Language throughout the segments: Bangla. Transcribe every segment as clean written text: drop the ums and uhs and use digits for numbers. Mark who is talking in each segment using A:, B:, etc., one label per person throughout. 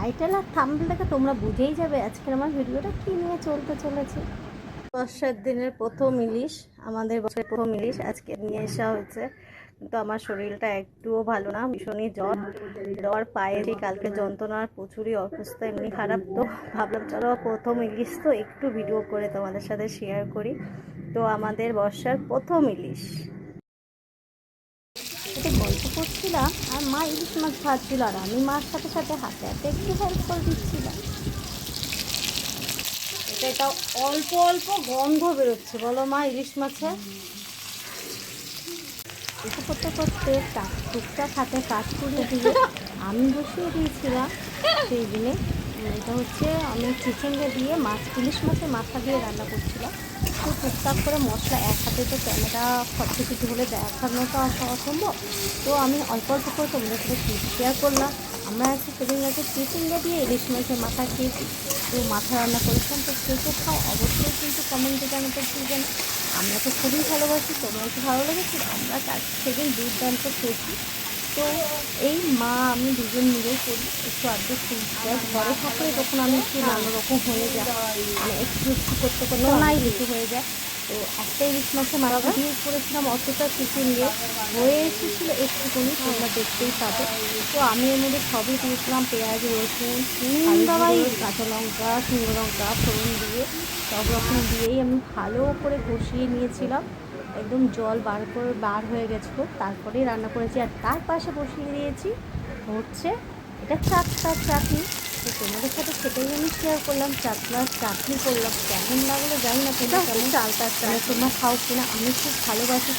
A: টাইটেল আর থাম্বনেল দেখে তোমরা বুঝেই যাবে আজকের আমার ভিডিওটা কী নিয়ে চলতে চলেছে। বর্ষার দিনের প্রথম ইলিশ, আমাদের বছরের প্রথম ইলিশ আজকে নিয়ে আসা হয়েছে। কিন্তু আমার শরীরটা একটুও ভালো না, ভীষণই জ্বর পায়ে যে কালকে যন্ত্রণার প্রচুরই অবস্থা এমনি খারাপ। তো ভাবলাম চলো প্রথম ইলিশ তো একটু ভিডিও করে তোমাদের সাথে শেয়ার করি। তো আমাদের বর্ষার প্রথম ইলিশ, এটা গল্প করছিলাম আর মা ইলিশ মাছ ভাজছিল আর আমি মার সাথে সাথে হাতে হাতে একটু হেল্প করে দিচ্ছিলাম। এটা অল্প অল্প গন্ধ বেরোচ্ছে, বলো মা ইলিশ মাছের। এটা করতে করতে টুকটাক হাতে কাজ করে দিয়ে আমি বসিয়ে দিয়েছিলাম সেই দিনে। এটা হচ্ছে আমি চিচিঙ্গা দিয়ে ইলিশ মাছের মাথা দিয়ে রান্না করছিলাম। তো টুকটাক করে মশলা এক হাতে তো ক্যামেরা কিছু হলে দেখানোটা অসম্ভব। তো আমি অল্প অল্প করে তোমাদের সাথে শেয়ার করলাম। আমরা সেদিন চিচিঙ্গা দিয়ে ইলিশ মাছের মাথা খেয়েছি, তো মাথা রান্না করেছিলাম। তো কে কে খাও অবশ্যই কিন্তু কমেন্টে জানাতে ভুলবেন। আমরা তো খুবই ভালোবাসি, তোমরা একটু ভালো লেগেছে। আমরা সেদিন দুর্দান্ত খেয়েছি। তো এই মা আমি দুজন মিলেই করি, একটু আধটু ঘরে থাকলে তখন আমি একটু নানা রকম হয়ে যায়, মানে একটু একটু করতে করতে অনেক কিছু হয়ে যায়। তো একটা ইলিশ মাছের মাথা দিয়ে করেছিলাম, অতটা চিচিঙ্গে হয়ে এসেছিলো একটুখানি, তোমরা দেখতেই পাবে। তো আমি এর মধ্যে সবই দিয়েছিলাম, পেঁয়াজ, রসুন, কাঁচা লঙ্কা, শুকনো লঙ্কা ফোড়ন দিয়ে সব রকম দিয়েই আমি ভালো করে কষিয়ে নিয়েছিলাম। একদম জল বার হয়ে গেছিলো, তারপরেই রান্না করেছি। আর তার পাশে বসিয়ে দিয়েছি হচ্ছে এটা চাটনি। তো তোমাদের সাথে সেটাই আমি শেয়ার করলাম, চাটনি করলাম। কেমন লাগলো জানি না, তোমরা কেমন চালতার তোমরা খাও কিনা। আমি খুব ভালোবাসি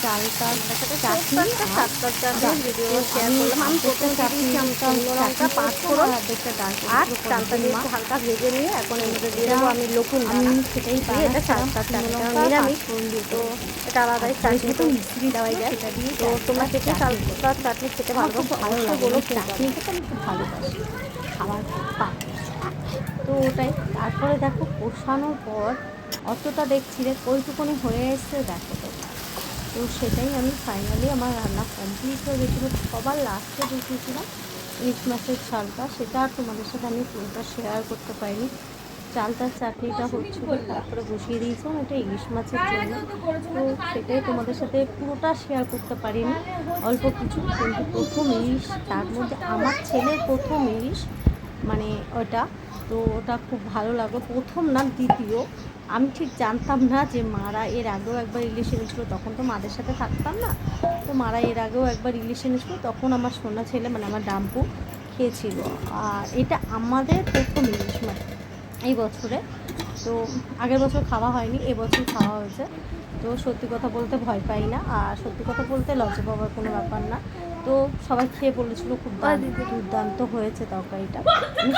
A: চালতার চাটনি ভিডিও শেয়ার করলাম। আমি প্রথমে চাটনি পাঁচ ফোড়ন আর চালতা দিয়ে হালকা ভেজে নিয়ে এখন এর মধ্যে দিয়ে দেবো আমি লকুন। আমি সেটাই এটা চালতার চাটনি নিরামিষ, তো এটা আলাদাই চাটনি তো মিস্ত্রি দেওয়াই যায়। তো তোমরা খেতে চালতার চাটনি খেতে ভালোবাসো অবশ্যই বলো। চাটনি খেতে আমি খুব ভালোবাসি, খাবার তো ওটাই। তারপরে দেখো কষানোর পর অতটা দেখছি রে কইটুকুনি হয়ে এসছে, দেখো তোমরা। তো সেটাই আমি ফাইনালি আমার রান্না কমপ্লিট হয়ে গেছিলো। সবার লাস্টে বসিয়েছিলাম ইলিশ মাছের ঝালটা, সেটা আর তোমাদের সাথে আমি পুরোটা শেয়ার করতে পারিনি। চালটার চাটনিটা হচ্ছিলো, তারপরে বসিয়ে দিয়েছিলাম এটা ইলিশ মাছের জন্য। তো সেটাই তোমাদের সাথে পুরোটা শেয়ার করতে পারিনি, অল্প কিছু। কিন্তু প্রথম ইলিশ, তার মধ্যে আমার ছেলের প্রথম ইলিশ, মানে ওটা। তো ওটা খুব ভালো লাগলো, প্রথম না দ্বিতীয়। আমি ঠিক জানতাম না যে মারা এর আগেও একবার ইলিশ এনেছিলো, তখন তো মাদের সাথে থাকতাম না। তো মারা এর আগেও একবার ইলিশ এনেছিলো, তখন আমার সোনা ছেলে মানে আমার ডাম্পু খেয়েছিল। আর এটা আমাদের প্রথম ইলিশ মানে এই বছরে। তো আগের বছর খাওয়া হয়নি, এবছর খাওয়া হয়েছে। তো সত্যি কথা বলতে ভয় পাই না, আর সত্যি কথা বলতে লজ্জা পাওয়ার কোনো ব্যাপার না। তো সবাই খেয়ে বলেছিল খুব দুর্দান্ত হয়েছে তরকারিটা। আমি